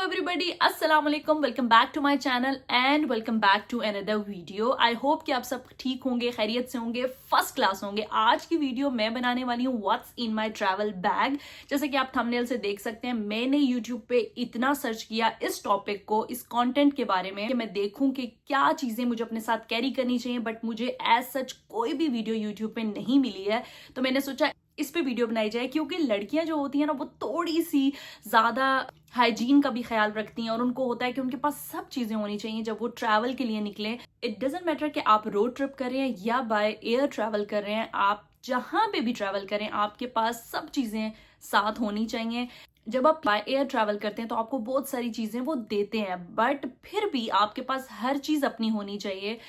Everybody, अस्सलाम वालेकुम। Welcome back to my channel and welcome back to another video. I hope कि आप सब ठीक होंगे, खैरियत से होंगे, फर्स्ट क्लास होंगे। आज की वीडियो मैं बनाने वाली हूँ what's in my travel bag. जैसे कि आप थंबनेल से देख सकते हैं, मैंने यूट्यूब पे इतना सर्च किया इस टॉपिक को, इस कंटेंट के बारे में कि मैं देखूं कि क्या चीजें मुझे अपने साथ कैरी करनी चाहिए, बट मुझे एज सच कोई भी वीडियो यूट्यूब पे नहीं मिली है। तो मैंने सोचा इस पे वीडियो बनाई जाए, क्योंकि लड़कियां जो होती हैं ना, वो थोड़ी सी ज्यादा हाइजीन का भी ख्याल रखती हैं और उनको होता है कि उनके पास सब चीजें होनी चाहिए जब वो ट्रैवल के लिए निकले। इट डजेंट मैटर कि आप रोड ट्रिप कर रहे हैं या बाय एयर ट्रैवल कर रहे हैं, आप जहां पे भी ट्रैवल करें आपके पास सब चीजें साथ होनी चाहिए। जब आप बाय एयर ट्रैवल करते हैं तो आपको बहुत सारी चीजें वो देते हैं, बट फिर भी आपके पास हर चीज अपनी होनी चाहिए,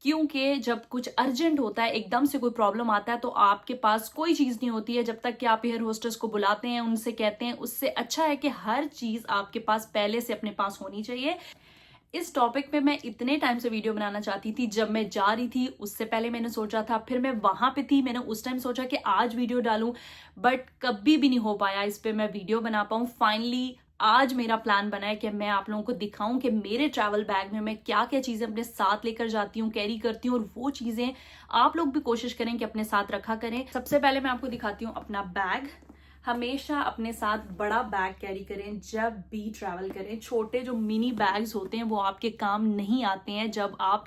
क्योंकि जब कुछ अर्जेंट होता है, एकदम से कोई प्रॉब्लम आता है, तो आपके पास कोई चीज नहीं होती है जब तक कि आप एयर होस्टेस को बुलाते हैं, उनसे कहते हैं। उससे अच्छा है कि हर चीज आपके पास पहले से अपने पास होनी चाहिए। इस टॉपिक पे मैं इतने टाइम से वीडियो बनाना चाहती थी। जब मैं जा रही थी उससे पहले मैंने सोचा था, फिर मैं वहां पे थी, मैंने उस टाइम सोचा कि आज वीडियो डालूं, बट कभी भी नहीं हो पाया इस पे मैं वीडियो बना पाऊं। फाइनली आज मेरा प्लान बना है कि मैं आप लोगों को दिखाऊं कि मेरे ट्रैवल बैग में मैं क्या क्या चीजें अपने साथ लेकर जाती हूँ, कैरी करती हूँ, और वो चीजें आप लोग भी कोशिश करें कि अपने साथ रखा करें। सबसे पहले मैं आपको दिखाती हूँ अपना बैग। हमेशा अपने साथ बड़ा बैग कैरी करें जब भी ट्रैवल करें। छोटे जो मिनी बैग्स होते हैं वो आपके काम नहीं आते हैं जब आप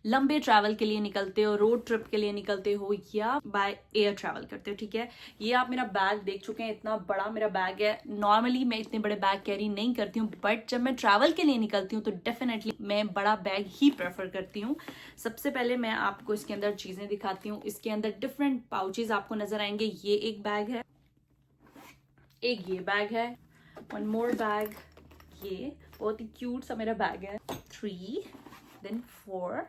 लंबे ट्रैवल के लिए निकलते हो, रोड ट्रिप के लिए निकलते हो या बाय एयर ट्रैवल करते हो। ठीक है, ये आप मेरा बैग देख चुके हैं, इतना बड़ा मेरा बैग है। नॉर्मली मैं इतने बड़े बैग कैरी नहीं करती हूँ, बट जब मैं ट्रैवल के लिए निकलती हूँ तो डेफिनेटली मैं बड़ा बैग ही प्रेफर करती हूँ। सबसे पहले मैं आपको इसके अंदर चीजें दिखाती हूँ। इसके अंदर डिफरेंट पाउचेज आपको नजर आएंगे। ये एक बैग है, एक ये बैग है, वन मोर बैग, ये बहुत ही क्यूट सा मेरा बैग है, 3, देन 4।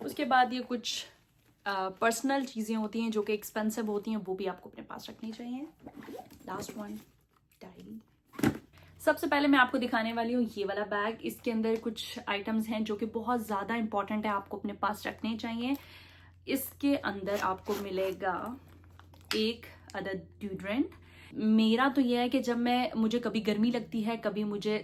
उसके बाद ये कुछ पर्सनल चीजें होती हैं जो कि एक्सपेंसिव होती हैं, वो भी आपको अपने पास रखनी चाहिए। Last one, diary. सबसे पहले मैं आपको दिखाने वाली हूँ ये वाला बैग। इसके अंदर कुछ आइटम्स हैं जो कि बहुत ज्यादा इंपॉर्टेंट है, आपको अपने पास रखने चाहिए। इसके अंदर आपको मिलेगा एक अदद डिओड्रेंट। मेरा तो यह है कि जब मुझे कभी गर्मी लगती है, कभी मुझे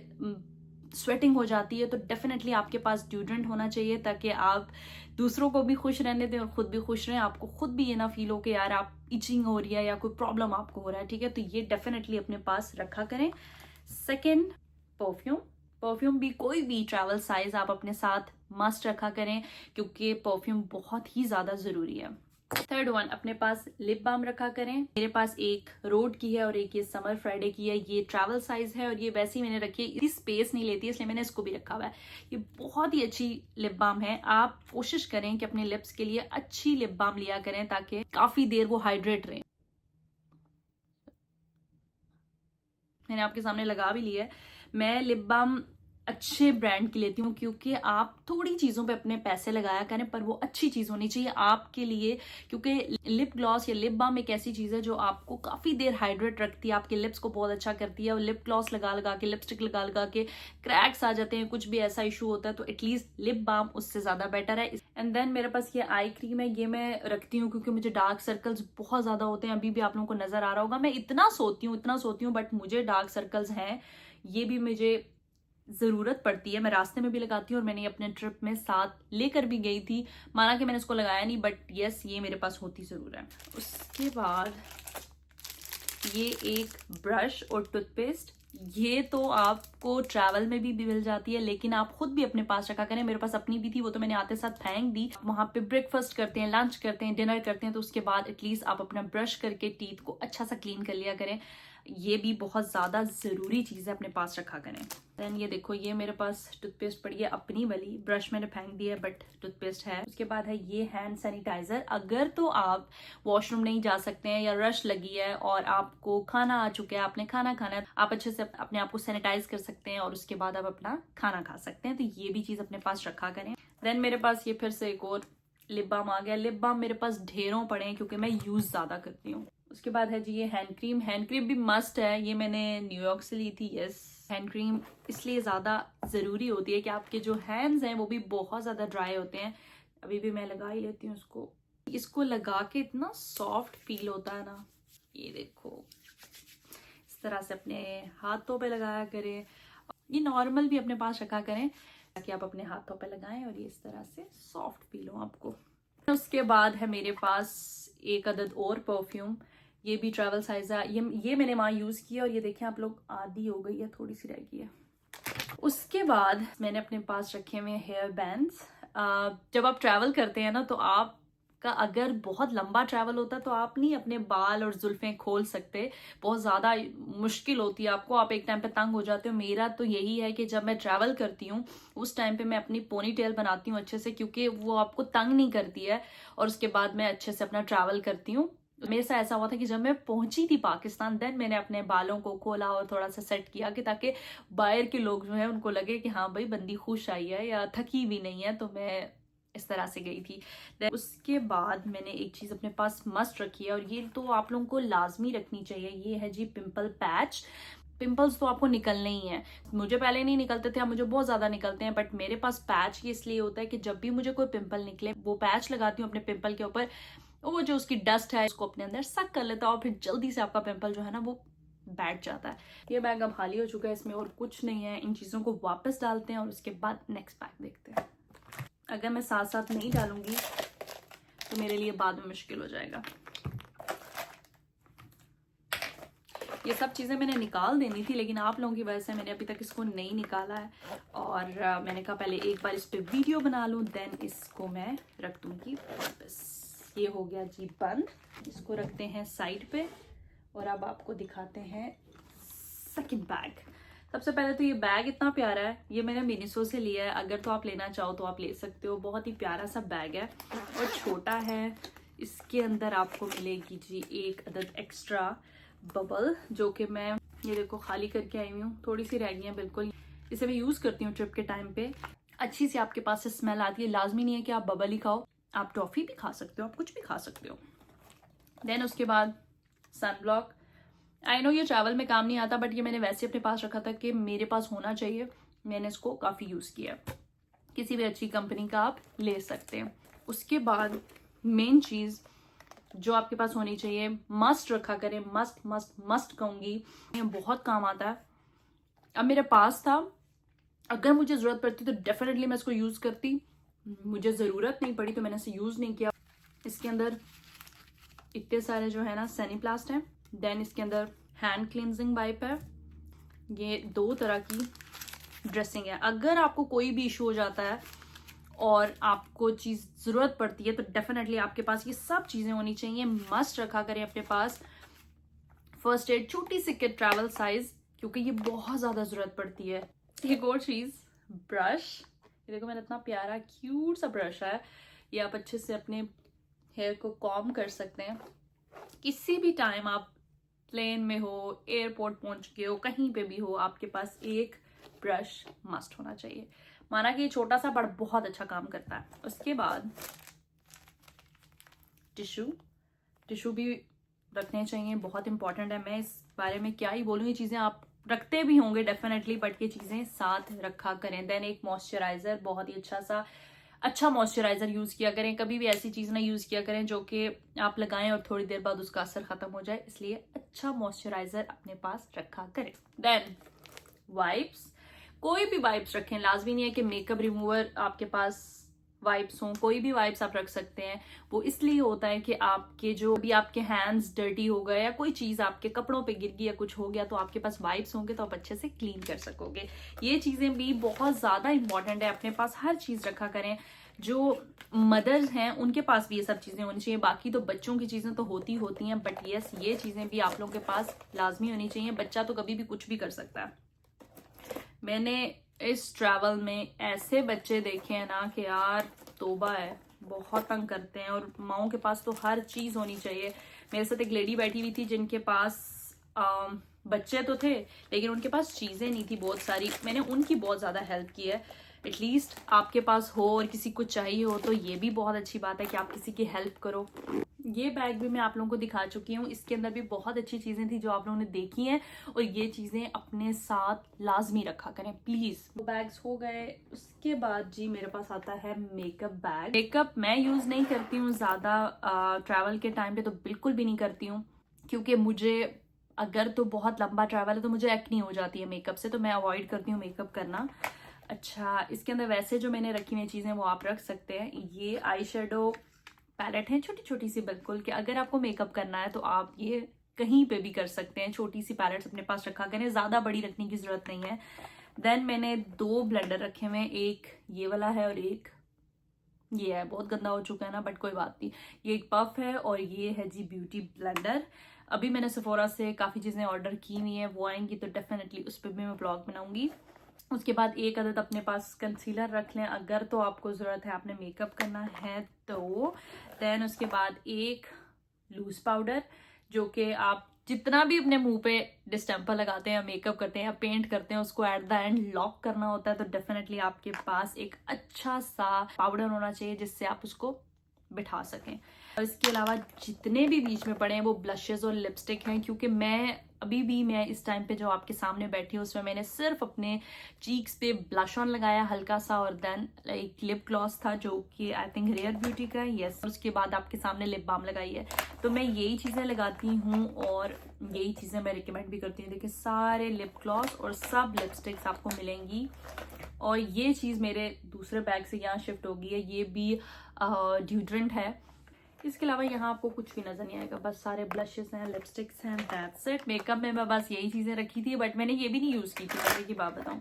स्वेटिंग हो जाती है, तो डेफिनेटली आपके पास डिओड्रेंट होना चाहिए, ताकि आप दूसरों को भी खुश रहने दें और खुद भी खुश रहें। आपको खुद भी ये ना फील हो कि यार आप इचिंग हो रही है या कोई प्रॉब्लम आपको हो रहा है। ठीक है, तो ये डेफिनेटली अपने पास रखा करें। Second, perfume. परफ्यूम भी कोई भी ट्रैवल साइज आप अपने साथ मस्ट रखा करें, क्योंकि परफ्यूम बहुत ही ज्यादा जरूरी है। थर्ड वन, अपने पास लिप बाम रखा करें। मेरे पास एक रोड की है और एक ये समर फ्राइडे की है। ये ट्रैवल साइज है और ये वैसे ही मैंने रखी है, इतनी स्पेस नहीं लेती है, इसलिए मैंने इसको भी रखा हुआ है। ये बहुत ही अच्छी लिप बाम है। आप कोशिश करें कि अपने लिप्स के लिए अच्छी लिप बाम लिया करें, ताकि काफी देर वो हाइड्रेट रहे। मैंने आपके सामने लगा भी लिया है। मैं लिप बाम अच्छे ब्रांड की लेती हूँ, क्योंकि आप थोड़ी चीजों पे अपने पैसे लगाया करें, पर वो अच्छी चीज होनी चाहिए आपके लिए। क्योंकि लिप ग्लॉस या लिप बाम एक ऐसी चीज है जो आपको काफी देर हाइड्रेट रखती है, आपके लिप्स को बहुत अच्छा करती है। और लिप ग्लॉस लगा लगा के, लिपस्टिक लगा लगा के क्रैक्स आ जाते हैं, कुछ भी ऐसा इशू होता है, तो एटलीस्ट लिप बाम उससे ज्यादा बेटर है। एंड देन मेरे पास ये आई क्रीम है। ये मैं रखती हूँ क्योंकि मुझे डार्क सर्कल्स बहुत ज्यादा होते हैं। अभी भी आप लोगों को नजर आ रहा होगा, मैं इतना सोती हूँ, बट मुझे डार्क सर्कल्स हैं। ये भी मुझे जरूरत पड़ती है, मैं रास्ते में भी लगाती हूँ और मैंने अपने ट्रिप में साथ लेकर भी गई थी। माना कि मैंने इसको लगाया नहीं, बट यस, ये मेरे पास होती जरूर है। उसके बाद ये एक ब्रश और टूथपेस्ट। ये तो आपको ट्रैवल में भी मिल जाती है, लेकिन आप खुद भी अपने पास रखा करें। मेरे पास अपनी भी थी, वो तो मैंने आते साथ फेंक दी। वहां पे ब्रेकफास्ट करते हैं, लंच करते हैं, डिनर करते हैं, तो उसके बाद एटलीस्ट आप अपना ब्रश करके टीथ को अच्छा सा क्लीन कर लिया करें। ये भी बहुत ज्यादा जरूरी चीज है, अपने पास रखा करें। देन ये देखो, ये मेरे पास टूथपेस्ट पड़ी है अपनी वाली, ब्रश मैंने फेंक दिया है, बट टूथपेस्ट है। उसके बाद है ये हैंड सैनिटाइजर। अगर तो आप वॉशरूम नहीं जा सकते हैं या रश लगी है और आपको खाना आ चुका है, आपने खाना खाना है, आप अच्छे से अपने आप को सैनिटाइज कर सकते हैं और उसके बाद आप अपना खाना खा सकते हैं, तो ये भी चीज अपने पास रखा करें। देन मेरे पास ये फिर से एक और लिप बाम आ गया। लिप बाम मेरे पास ढेरों पड़े हैं क्योंकि मैं यूज ज्यादा करती हूँ। उसके बाद है जी ये हैंड क्रीम। हैंड क्रीम भी मस्ट है, ये मैंने न्यूयॉर्क से ली थी। यस, हैंड क्रीम इसलिए ज्यादा जरूरी होती है कि आपके जो हैंड्स हैं वो भी बहुत ज्यादा ड्राई होते हैं। अभी भी मैं लगा ही लेती हूँ इसको लगा के इतना सॉफ्ट फील होता है ना। ये देखो, इस तरह से अपने हाथों पे लगाया करें। ये नॉर्मल भी अपने पास रखा करें ताकि आप अपने हाथों पे लगाएं और ये इस तरह से सॉफ्ट फील हो आपको। उसके बाद है मेरे पास एक अदद और परफ्यूम, ये भी ट्रैवल साइज है। ये मैंने वहाँ यूज़ किया और ये देखें आप लोग, आधी हो गई है, थोड़ी सी रह गई है। उसके बाद मैंने अपने पास रखे हुए हेयर बैंड्स। जब आप ट्रैवल करते हैं ना तो आपका अगर बहुत लंबा ट्रैवल होता है तो आप नहीं अपने बाल और जुल्फें खोल सकते, बहुत ज़्यादा मुश्किल होती है आपको, आप एक टाइम पे तंग हो जाते हो। मेरा तो यही है कि जब मैं ट्रैवल करती हूँ उस टाइम पे मैं अपनी पोनी टेल बनाती हूँ अच्छे से, क्योंकि वो आपको तंग नहीं करती है और उसके बाद मैं अच्छे से अपना ट्रैवल करती हूँ। मेरे साथ ऐसा हुआ था कि जब मैं पहुंची थी पाकिस्तान, देन मैंने अपने बालों को खोला और थोड़ा सा सेट किया कि ताकि बाहर के लोग जो है उनको लगे कि हाँ भाई बंदी खुश आई है या थकी भी नहीं है। तो मैं इस तरह से गई थी। देन उसके बाद मैंने एक चीज़ अपने पास मस्ट रखी है और ये तो आप लोगों को लाजमी रखनी चाहिए, ये है जी पिंपल पैच। पिंपल्स तो आपको निकलने ही हैं, मुझे पहले नहीं निकलते थे, अब मुझे बहुत ज़्यादा निकलते हैं, बट मेरे पास पैच ये इसलिए होता है कि जब भी मुझे कोई पिंपल निकले वो पैच लगाती हूँ अपने पिंपल के ऊपर, वो जो उसकी डस्ट है उसको अपने अंदर सक कर लेता है और फिर जल्दी से आपका पिंपल जो है ना वो बैठ जाता है। ये बैग अब खाली हो चुका है, इसमें और कुछ नहीं है। इन चीज़ों को वापस डालते हैं और उसके बाद नेक्स्ट बैग देखते हैं। अगर मैं साथ साथ नहीं डालूंगी तो मेरे लिए बाद में मुश्किल हो जाएगा। ये सब चीज़ें मैंने निकाल देनी थी लेकिन आप लोगों की वजह से मैंने अभी तक इसको नहीं निकाला है और मैंने कहा पहले एक बार इस पे वीडियो बना लूँ, देन इसको मैं रख दूंगी वापस। ये हो गया जी बंद, इसको रखते हैं साइड पे और अब आपको दिखाते हैं सेकंड बैग। सबसे पहले तो ये बैग इतना प्यारा है, ये मैंने मिनिसो से लिया है, अगर तो आप लेना चाहो तो आप ले सकते हो। बहुत ही प्यारा सा बैग है और छोटा है। इसके अंदर आपको मिलेगी जी एक अदद एक्स्ट्रा बबल, जो कि मैं ये देखो खाली करके आई हुई हूँ, थोड़ी सी रह गई है बिल्कुल। इसे मैं यूज़ करती हूँ ट्रिप के टाइम पे, अच्छी सी आपके पास से स्मेल आती है। लाजमी नहीं है कि आप बबल ही खाओ, आप टॉफ़ी भी खा सकते हो, आप कुछ भी खा सकते हो। देन उसके बाद सन ब्लॉक। आई नो ये ट्रैवल में काम नहीं आता बट ये मैंने वैसे अपने पास रखा था कि मेरे पास होना चाहिए, मैंने इसको काफ़ी यूज़ किया। किसी भी अच्छी कंपनी का आप ले सकते हैं। उसके बाद मेन चीज़ जो आपके पास होनी चाहिए, मस्ट रखा करें, मस्ट मस्ट मस्ट कहूँगी, ये बहुत काम आता है। अब मेरे पास था, अगर मुझे ज़रूरत पड़ती तो डेफिनेटली मैं इसको यूज़ करती, मुझे ज़रूरत नहीं पड़ी तो मैंने इसे यूज़ नहीं किया। इसके अंदर इतने सारे जो है ना सैनिप्लास्ट हैं। देन इसके अंदर हैंड क्लींजिंग वाइप है, ये 2 तरह की ड्रेसिंग है। अगर आपको कोई भी इशू हो जाता है और आपको चीज़ ज़रूरत पड़ती है तो डेफिनेटली आपके पास ये सब चीज़ें होनी चाहिए, मस्ट रखा करें अपने पास। फर्स्ट एड छोटी सी किट ट्रैवल साइज, क्योंकि ये बहुत ज़्यादा ज़रूरत पड़ती है। एक और चीज़ ब्रश, ये देखो मैंने इतना प्यारा क्यूट सा ब्रश है, ये आप अच्छे से अपने हेयर को कॉम्ब कर सकते हैं। किसी भी टाइम आप प्लेन में हो, एयरपोर्ट पहुंच गए हो, कहीं पे भी हो, आपके पास एक ब्रश मस्ट होना चाहिए। माना कि ये छोटा सा बट बहुत अच्छा काम करता है। उसके बाद टिश्यू भी रखने चाहिए, बहुत इंपॉर्टेंट है। मैं इस बारे में क्या ही बोलूँ, ये चीज़ें आप रखते भी होंगे डेफिनेटली, बट ये चीज़ें साथ रखा करें। देन एक मॉइस्चराइज़र, बहुत ही अच्छा मॉइस्चराइज़र यूज़ किया करें। कभी भी ऐसी चीज़ ना यूज़ किया करें जो कि आप लगाएं और थोड़ी देर बाद उसका असर ख़त्म हो जाए, इसलिए अच्छा मॉइस्चराइज़र अपने पास रखा करें। देन वाइप्स, कोई भी वाइप्स रखें, लाजमी नहीं है कि मेकअप रिमूवर आपके पास वाइप्स हों, कोई भी वाइप्स आप रख सकते हैं। वो इसलिए होता है कि आपके जो भी आपके हैंड्स डर्टी हो गए या कोई चीज़ आपके कपड़ों पे गिर गई या कुछ हो गया तो आपके पास वाइप्स होंगे तो आप अच्छे से क्लीन कर सकोगे। ये चीज़ें भी बहुत ज़्यादा इंपॉर्टेंट है, अपने पास हर चीज़ रखा करें। जो मदर्स हैं उनके पास भी ये सब चीज़ें होनी चाहिए, बाकी तो बच्चों की चीज़ें तो होती हैं, बट यस ये चीज़ें भी आप लोगों के पास लाजमी होनी चाहिए। बच्चा तो कभी भी कुछ भी कर सकता है। मैंने इस ट्रैवल में ऐसे बच्चे देखे हैं ना कि यार तौबा है, बहुत तंग करते हैं और माओं के पास तो हर चीज़ होनी चाहिए। मेरे साथ एक लेडी बैठी हुई थी जिनके पास बच्चे तो थे लेकिन उनके पास चीज़ें नहीं थी बहुत सारी। मैंने उनकी बहुत ज़्यादा हेल्प की है। एटलीस्ट आपके पास हो और किसी को चाहिए हो तो ये भी बहुत अच्छी बात है कि आप किसी की हेल्प करो। ये बैग भी मैं आप लोगों को दिखा चुकी हूँ, इसके अंदर भी बहुत अच्छी चीज़ें थी जो आप लोगों ने देखी हैं और ये चीज़ें अपने साथ लाजमी रखा करें प्लीज़। वो बैग्स हो गए। उसके बाद जी मेरे पास आता है मेकअप बैग। मेकअप मैं यूज़ नहीं करती हूँ ज़्यादा, ट्रैवल के टाइम पे तो बिल्कुल भी नहीं करती हूँ, क्योंकि मुझे अगर तो बहुत लंबा ट्रैवल है तो मुझे एक्ने हो जाती है मेकअप से, तो मैं अवॉइड करती हूँ मेकअप करना। अच्छा, इसके अंदर वैसे जो मैंने रखी हुई चीज़ें वो आप रख सकते हैं। ये आई शेडो पैलेट है, छोटी छोटी सी बिल्कुल, कि अगर आपको मेकअप करना है तो आप ये कहीं पे भी कर सकते हैं। छोटी सी पैलेट्स अपने पास रखा करें, ज़्यादा बड़ी रखने की ज़रूरत नहीं है। देन मैंने 2 ब्लेंडर रखे हुए हैं, एक ये वाला है और एक ये है। बहुत गंदा हो चुका है ना, बट कोई बात नहीं। ये एक पफ है और ये है जी ब्यूटी ब्लेंडर। अभी मैंने सेफोरा से काफ़ी चीज़ें ऑर्डर की हुई हैं, वो आएंगी तो डेफिनेटली उस पर भी मैं ब्लॉग बनाऊंगी। उसके बाद एक अदद अपने पास कंसीलर रख लें अगर तो आपको ज़रूरत है, आपने मेकअप करना है तो। देन उसके बाद एक लूज पाउडर, जो कि आप जितना भी अपने मुंह पे डिस्टेंपर लगाते हैं, मेकअप करते हैं या पेंट करते हैं, उसको एट द एंड लॉक करना होता है। तो डेफिनेटली आपके पास एक अच्छा सा पाउडर होना चाहिए जिससे आप उसको बिठा सकें। और इसके अलावा जितने भी बीच में पड़े हैं वो ब्लशेस और लिपस्टिक हैं, क्योंकि मैं इस टाइम पे जो आपके सामने बैठी हूँ उसमें मैंने सिर्फ अपने चीक्स पे ब्लश ऑन लगाया हल्का सा, और देन एक लिप ग्लॉस था जो कि आई थिंक रेयर ब्यूटी का है, यस। उसके बाद आपके सामने लिप बाम लगाई है। तो मैं यही चीज़ें लगाती हूँ और यही चीज़ें मैं रिकमेंड भी करती हूँ। देखिए, सारे लिप ग्लॉस और सब लिपस्टिक्स आपको मिलेंगी। और ये चीज़ मेरे दूसरे बैग से यहाँ शिफ्ट हो गई है, ये भी ड्यूड्रेंट है। इसके अलावा यहाँ आपको कुछ भी नजर नहीं आएगा, बस सारे ब्लशेस हैं, लिपस्टिक्स हैं, दैट्स इट। मेकअप में मैं बस यही चीजें रखी थी, बट मैंने ये भी नहीं यूज की थी, मजे की बात बताऊं,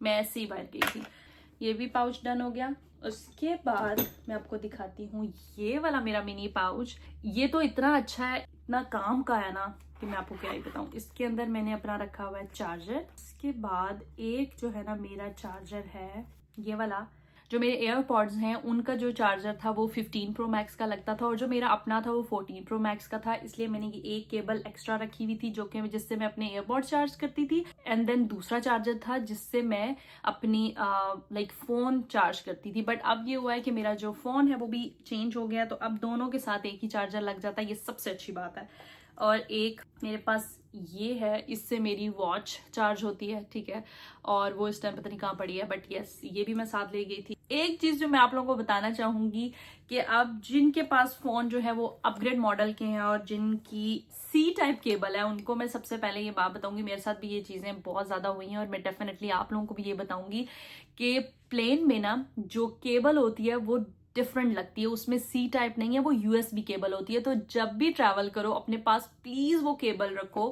मैं ऐसे ही बाहर गई थी। ये भी पाउच डन हो गया। उसके बाद मैं आपको दिखाती हूँ ये वाला मेरा मिनी पाउच। ये तो इतना अच्छा है, इतना काम का है ना कि मैं आपको क्या ही बताऊं। इसके अंदर मैंने अपना रखा हुआ है चार्जर। इसके बाद एक जो है ना मेरा चार्जर है ये वाला, जो मेरे एयरपॉड्स हैं उनका जो चार्जर था वो 15 प्रो मैक्स का लगता था, और जो मेरा अपना था वो 14 प्रो मैक्स का था, इसलिए मैंने ये एक केबल एक्स्ट्रा रखी हुई थी जो कि जिससे मैं अपने एयरपॉड चार्ज करती थी। एंड देन दूसरा चार्जर था जिससे मैं अपनी फोन चार्ज करती थी। बट अब ये हुआ है कि मेरा जो फोन है वो भी चेंज हो गया, तो अब दोनों के साथ एक ही चार्जर लग जाता है, ये सबसे अच्छी बात है। और एक मेरे पास ये है, इससे मेरी वॉच चार्ज होती है, ठीक है। और वो इस टाइम पता नहीं कहाँ पड़ी है, बट यस, ये भी मैं साथ ले गई थी। एक चीज जो मैं आप लोगों को बताना चाहूंगी कि अब जिनके पास फोन जो है वो अपग्रेड मॉडल के हैं और जिनकी सी टाइप केबल है, उनको मैं सबसे पहले ये बात बताऊंगी। मेरे साथ भी ये चीजें बहुत ज्यादा हुई हैं और मैं डेफिनेटली आप लोगों को भी ये बताऊंगी कि प्लेन में ना जो केबल होती है वो डिफरेंट लगती है, उसमें सी टाइप नहीं है, वो यूएसबी केबल होती है। तो जब भी ट्रैवल करो अपने पास प्लीज वो केबल रखो।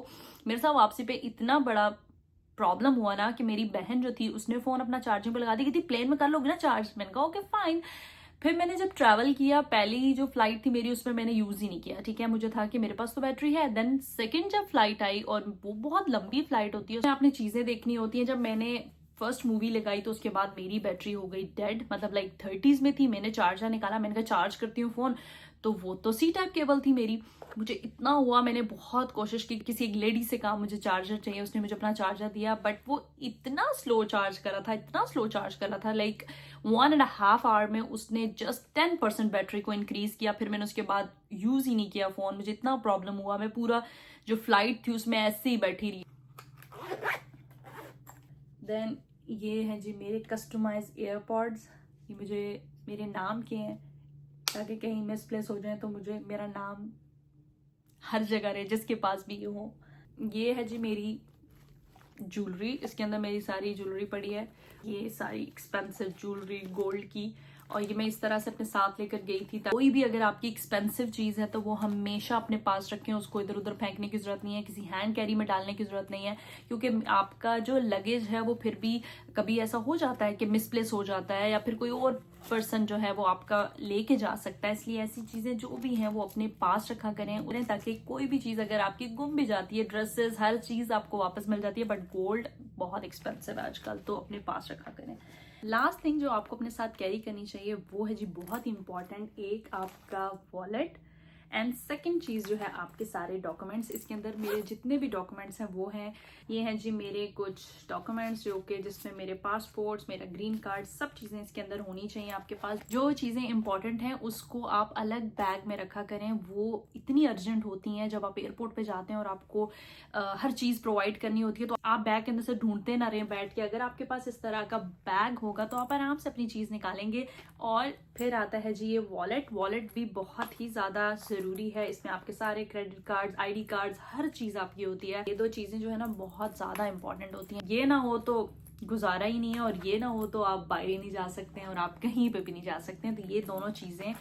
मेरे साथ वापसी पे इतना बड़ा प्रॉब्लम हुआ ना कि मेरी बहन जो थी उसने फोन अपना चार्जिंग पे लगा दी, कि थी प्लेन में कर लोगे ना चार्ज। मैंने कहा ओके फाइन। फिर मैंने जब ट्रैवल किया, पहली जो फ्लाइट थी मेरी उसमें मैंने यूज ही नहीं किया, ठीक है। मुझे था कि मेरे पास तो बैटरी है। देन सेकंड जब फ्लाइट आई, और वो बहुत लंबी फ्लाइट होती है, उसमें आपने चीजें देखनी होती है। जब मैंने फर्स्ट मूवी लगाई तो उसके बाद मेरी बैटरी हो गई डेड, मतलब लाइक 30s में थी। मैंने चार्जर निकाला, मैंने कहा चार्ज करती हूँ फोन, तो वो तो सी टाइप केबल थी मेरी। मुझे इतना हुआ, मैंने बहुत कोशिश की, किसी एक लेडी से कहा मुझे चार्जर चाहिए, उसने मुझे अपना चार्जर दिया, बट वो इतना स्लो चार्ज कर रहा था, इतना स्लो चार्ज कर रहा था, लाइक 1.5 आवर में उसने जस्ट 10% बैटरी को इंक्रीज किया। फिर मैंने उसके बाद यूज ही नहीं किया फोन। मुझे इतना प्रॉब्लम हुआ, मैं पूरा जो फ्लाइट थी उसमें ऐसे ही बैठी रही। देन ये हैं जी मेरे कस्टमाइज एयरपॉड्स, ये मुझे मेरे नाम के हैं, ताकि कहीं मिसप्लेस हो जाए तो मुझे मेरा नाम हर जगह रहे, जिसके पास भी ये हो। ये है जी मेरी ज्वेलरी, इसके अंदर मेरी सारी ज्वेलरी पड़ी है। ये सारी एक्सपेंसिव ज्वेलरी गोल्ड की, और ये मैं इस तरह से अपने साथ लेकर गई थी। कोई भी अगर आपकी एक्सपेंसिव चीज है तो वो हमेशा अपने पास रखें, उसको इधर उधर फेंकने की जरूरत नहीं है, किसी हैंड कैरी में डालने की जरूरत नहीं है, क्योंकि आपका जो लगेज है वो फिर भी कभी ऐसा हो जाता है कि मिसप्लेस हो जाता है, या फिर कोई और पर्सन जो है वो आपका लेके जा सकता है। इसलिए ऐसी चीजें जो भी हैं वो अपने पास रखा करें उन्हें, ताकि कोई भी चीज अगर आपकी गुम भी जाती है, ड्रेसेस हर चीज आपको वापस मिल जाती है, बट गोल्ड बहुत एक्सपेंसिव है आजकल, तो अपने पास रखा करें। लास्ट थिंग जो आपको अपने साथ कैरी करनी चाहिए वो है जी बहुत इंपॉर्टेंट, एक आपका वॉलेट, एंड सेकंड चीज जो है आपके सारे डॉक्यूमेंट्स। इसके अंदर मेरे जितने भी डॉक्यूमेंट्स हैं वो हैं, ये हैं जी मेरे कुछ डॉक्यूमेंट्स जो कि जिसमें मेरे पासपोर्ट्स, मेरा ग्रीन कार्ड, सब चीजें इसके अंदर होनी चाहिए आपके पास। जो चीजें इंपॉर्टेंट हैं उसको आप अलग बैग में रखा करें, वो इतनी अर्जेंट होती हैं जब आप एयरपोर्ट पे जाते हैं और आपको हर चीज प्रोवाइड करनी होती है, तो आप बैग के अंदर से ढूंढते ना रहें बैठ के। अगर आपके पास इस तरह का बैग होगा तो आप आराम से अपनी चीज निकालेंगे। और फिर आता है जी ये वॉलेट। वॉलेट भी बहुत ही ज्यादा ज़रूरी है। इसमें आपके सारे क्रेडिट कार्ड्स, आईडी कार्ड्स, हर चीज़ आपकी होती है। ये 2 चीज़ें जो है ना बहुत ज़्यादा इंपॉर्टेंट होती हैं। ये ना हो तो गुजारा ही नहीं है, और ये ना हो तो आप बाहर नहीं जा सकते हैं और आप कहीं पे भी नहीं जा सकते हैं। तो ये दोनों चीज़ें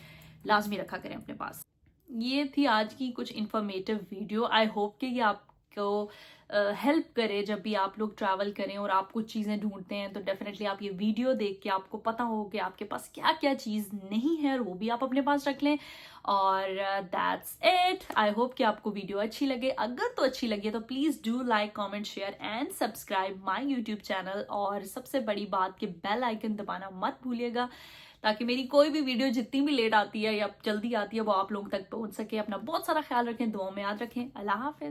लाजमी रखा करें अपने पास। ये थी आज की कुछ इंफॉर्मेटिव वीडियो। आई होप कि ये आपको हेल्प करे जब भी आप लोग ट्रैवल करें और आप कुछ चीज़ें ढूंढते हैं, तो डेफिनेटली आप ये वीडियो देख के आपको पता हो कि आपके पास क्या क्या चीज़ नहीं है, और वो भी आप अपने पास रख लें। और दैट्स इट। आई होप कि आपको वीडियो अच्छी लगे। अगर तो अच्छी लगे तो please do like, comment, share and subscribe my YouTube channel. और सबसे बड़ी बात कि बेल आइकन दबाना मत भूलिएगा, ताकि मेरी कोई भी वीडियो जितनी भी लेट आती है या जल्दी आती है वो आप लोगों तक पहुंच सके। अपना बहुत सारा ख्याल रखें, दुआओं में याद रखें। अल्लाह हाफिज।